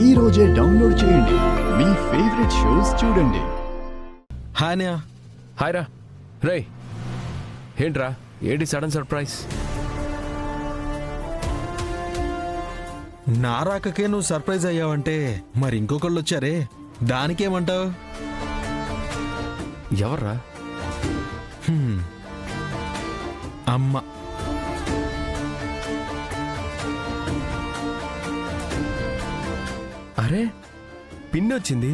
ఈ రోజే డౌన్లోడ్ చేయండి. మీ ఫేవరెట్ షోస్ చూడండి. హాయ్ హాయ్ రా. రే ఏంట్రా, ఏంటి సడన్ సర్ప్రైజ్? నా రాకకే నువ్వు సర్ప్రైజ్ అయ్యావంటే మరి ఇంకొకళ్ళు వచ్చారే, దానికేమంటావు? ఎవర్రా? అమ్మ. అరే పిన్ వచ్చింది.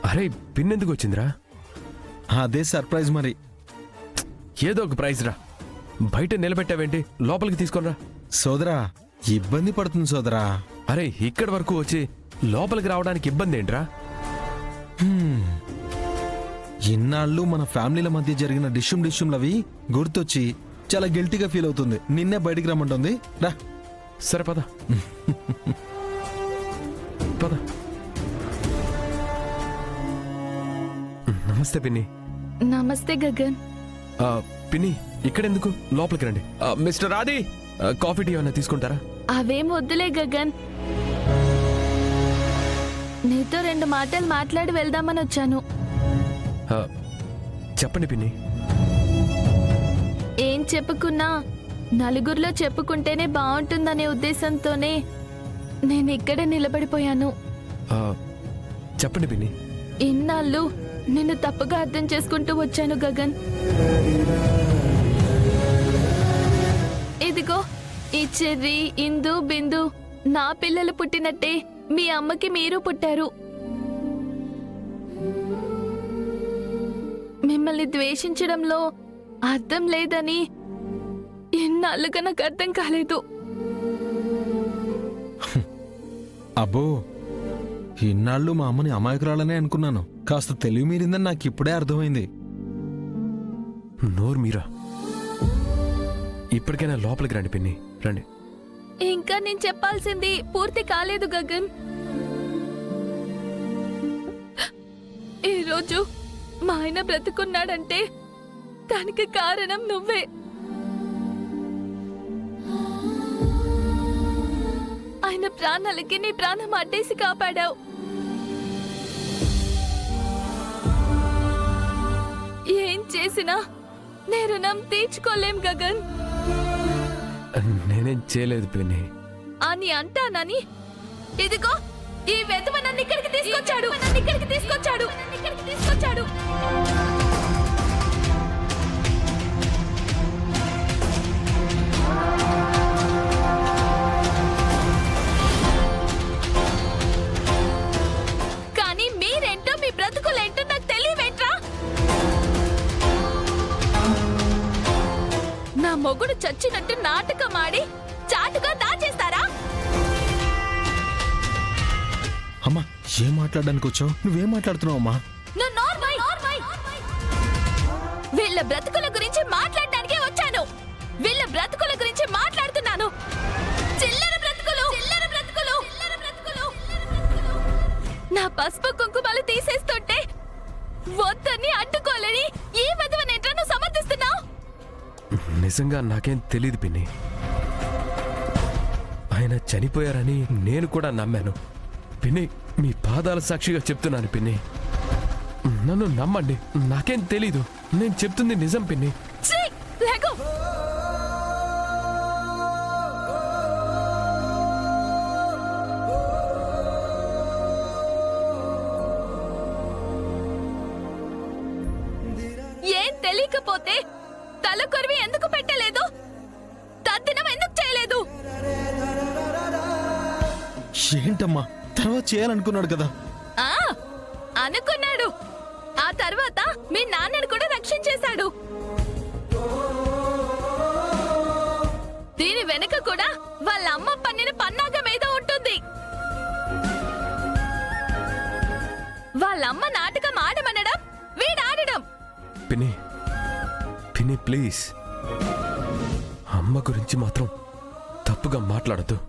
అరే పిన్ ఎందుకు వచ్చిందిరా? అదే సర్ప్రైజ్ మరి. ఏదో ఒక ప్రైజ్ రా. బయట నిలబెట్టావేంటి? లోపలికి తీసుకొనిరా. సోదరా ఇబ్బంది పడుతుంది సోదరా. అరే ఇక్కడి వరకు వచ్చి లోపలికి రావడానికి ఇబ్బంది ఏంట్రా? ఇన్నాళ్ళు మన ఫ్యామిలీల మధ్య జరిగిన డిష్యుంలవి గుర్తొచ్చి చాలా గిల్టీగా ఫీల్ అవుతుంది. నిన్నే బయటికి రమ్మంటుంది. రా. సరే పద పద. నమస్తే పిన్ని. నమస్తే గగన్. పిన్ని ఇక్కడెందుకు? లోపలికి రండి. మిస్టర్ ఆది, కాఫీ టీ ఏమైనా తీసుకుంటారా? అవేం వద్దులే గగన్, నీతో 2 మాటలు మాట్లాడి వెళ్దామని వచ్చాను. చెప్పండి పిన్ని. ఏం చెప్పుకున్నా నలుగురిలో చెప్పుకుంటేనే బాగుంటుందనే ఉద్దేశంతోనే నేను ఇక్కడే నిలబడిపోయాను. చెప్పండి పిన్ని. ఇన్నాళ్ళు నిన్ను తప్పుగా అర్థం చేసుకుంటూ వచ్చాను గగన్. ఇదిగో ఈ చెర్రి, ఇందు, బిందు నా పిల్లలు పుట్టినట్టే మీ అమ్మకి మీరు పుట్టారు. మిమ్మల్ని ద్వేషించడంలో అర్థం లేదని ఎన్నాళ్ళుగా నాకు అర్థం కాలేదు. అబ్బో, ఇన్నాళ్ళు మా అమ్మని అమాయకురాలనే అనుకున్నాను. కాస్త తెలివి మీరిందని నాకు ఇప్పుడే అర్థమైంది. నోరు మీరా. ఇప్పటికైనా లోపలికి రండి పిన్ని, రండి. ఇంకా నేను చెప్పాల్సింది పూర్తి కాలేదు గగన్. ఈరోజు మా ఆయన బ్రతుకున్నాడంటే దానికి కారణం నువ్వే. ఆయన ప్రాణాలకి నీ ప్రాణం అడ్డేసి కాపాడావు. ఏం చేసినా నే రుణం తీర్చుకోలేం గగన్. నేనేం చేయలేదు పిన్ని అని అంటానని ఇదిగో ఈ వెధవ నన్ను ఇక్కడికి తీసుకొచ్చాడు. కానీ మీరేంటో మీ బ్రతుకులేంటో నాకు తెలియవేంట్రా? నా మొగుడు చచ్చినట్టు నాటకం ఆడి చాటుగా దాచేస్తారా? అమ్మా, ఏం మాట్లాడడానికి వచ్చావు? నువ్వేం మాట్లాడుతున్నావు అమ్మా? వీళ్ళ బ్రతుకుల గురించి మాట్లాడడానికే వచ్చాను. వీళ్ళ బ్రతుకుల గురించి మాట్లాడుతున్నాను. చిల్లర బ్రతుకులు. నా పసుపు కుంకుమలు తీసేస్తుంటే వద్దని అడ్డుకోలేని ఈ వధవనేంట్రా నువ్వు సమర్థిస్తున్నావు? నిజంగా నాకేం తెలియదు పిన్ని. ఆయన చనిపోయారని నేను కూడా నమ్మాను పిన్ని. మీ పాదాల సాక్షిగా చెప్తున్నాను పిన్ని, నన్ను నమ్మండి. నాకేం తెలీదు, నేను చెప్తుంది నిజం పిన్ని. ఏం తెలియకపోతే తల కొరివి ఎందుకు పెట్టలేదు? తద్దినం ఎందుకు చేయలేదు? ఏంటమ్మా, తర్వాత చేయాలనుకున్నాడు కదా. అనుకున్నాడు. ఆ తర్వాత మీ నాన్నను కూడా రక్షించేశాడు. దీని వెనుక కూడా వాళ్ళ అమ్మ పన్నిన పన్నాగం ఏదో ఉంటుంది. వాళ్ళమ్మ నాటకం ఆడమనడం, వీడాడడం. పిన్ని పిన్ని ప్లీజ్, అమ్మ గురించి మాత్రం తప్పుగా మాట్లాడద్దు.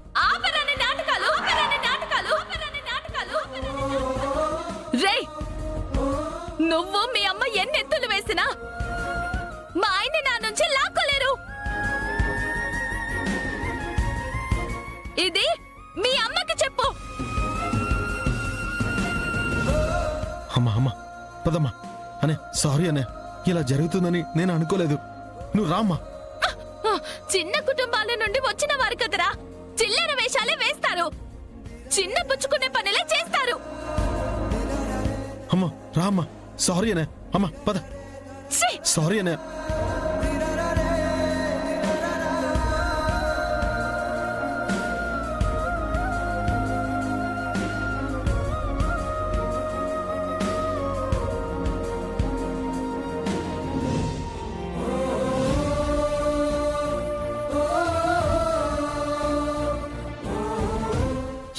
నువ్వు మీ అమ్మ ఎన్నెత్తులు వేసినా మా ఆయన నా నుంచి లాక్కోలేరు. ఇది మీ అమ్మకి చెప్పు. అమ్మా పదమ్మా అనే సారీ అనే ఇలా జరుగుతుందని నేను అనుకోలేదు. నువ్వు రామ్మా. చిన్న కుటుంబాల నుండి వచ్చిన వారు కదరా, చిల్లర వేషాలే వేస్తారు, చిన్న పుచ్చుకునే పనులే చేస్తారు. అమ్మా రామ్మా. సారీ అనే. అమ్మా పద. ఛీ! సారీ అనే.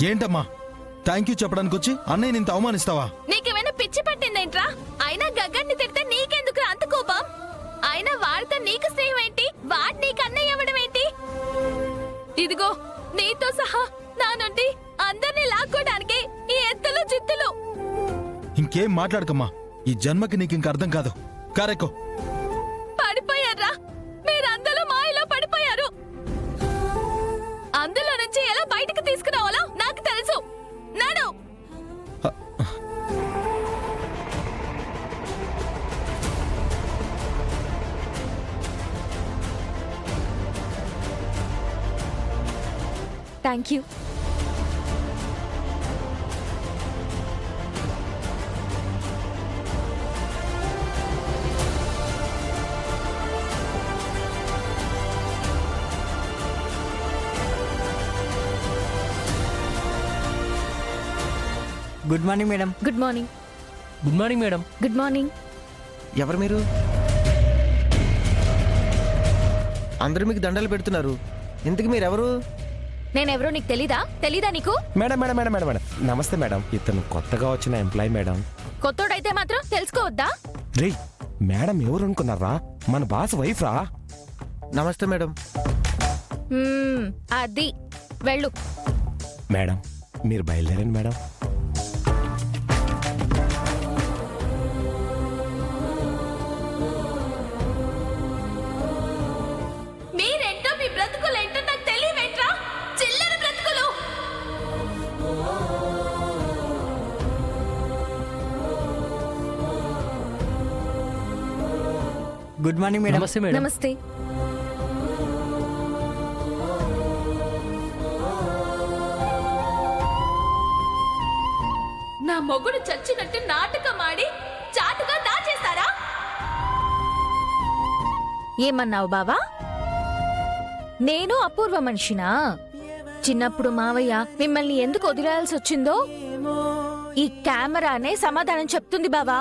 ఏంటమ్మా థ్యాంక్ యూ చెప్పడానికి వచ్చి అన్నయ్య ఇంత అవమానిస్తావా? నీకేమైనా పిచ్చి పట్టిందేంట్రా? అయినా గగ్గన్ని తిడితే నీకెందుకు అంత కోపం? అయినా వాడితో నీకు స్నేహం ఏంటి? వాడు నీకు అన్నయ్య అవ్వడం ఏంటి? ఇదిగో నీతో సహా నా నుండి అందరినీ లాక్కోడానికి ఈ ఎత్తులు జిత్తులు. ఇంకేం మాట్లాడకమ్మా. ఈ జన్మకి నీకు ఇంక అర్థం కాదు. కారెక్కో. పడిపోయారా? మీరందరూ మాయలో పడిపోయారు. అందులో నుంచి ఎలా బయటకు తీసుకురావాలో నాకు తెలుసు. నాడు thank you. Good morning madam. Good morning. Good morning madam. Good morning. ఎవరు మీరు? అందరూ మీకు దండలు పెడుతున్నారు. ఇంతకు మీరెవరు? నేనెవరో నీకు తెలీదా నీకు? Madam madam madam madam madam నమస్తే మేడం. ఇతను కొత్తగా వచ్చిన ఎంప్లాయ్ మేడం. కొత్తోడైతే మాత్రం తెలుసుకోవద్దా? రే మేడం ఎవరు అనుకున్నారా? మన బాస్ వైఫ్ రా. నమస్తే మేడం. అది వెళ్ళు. మేడం మీరు బయలుదేరండి మేడం. మీరేంటో మీ బ్రతుకులేంటో నాకు తెలియవేంట్రా? చిల్లర బ్రతుకులు. Good morning madam. నమస్తే మేడం. నమస్తే. నా మొగుడు చచ్చినట్టు నాటకం ఆడి చాటుగా దాచేస్తారా? ఏమన్నావు బావా? నేను అపూర్వ మనిషినా? చిన్నప్పుడు మావయ్య మిమ్మల్ని ఎందుకు వదిలేయాల్సి వచ్చిందో ఈ కెమెరానే సమాధానం చెప్తుంది బావా.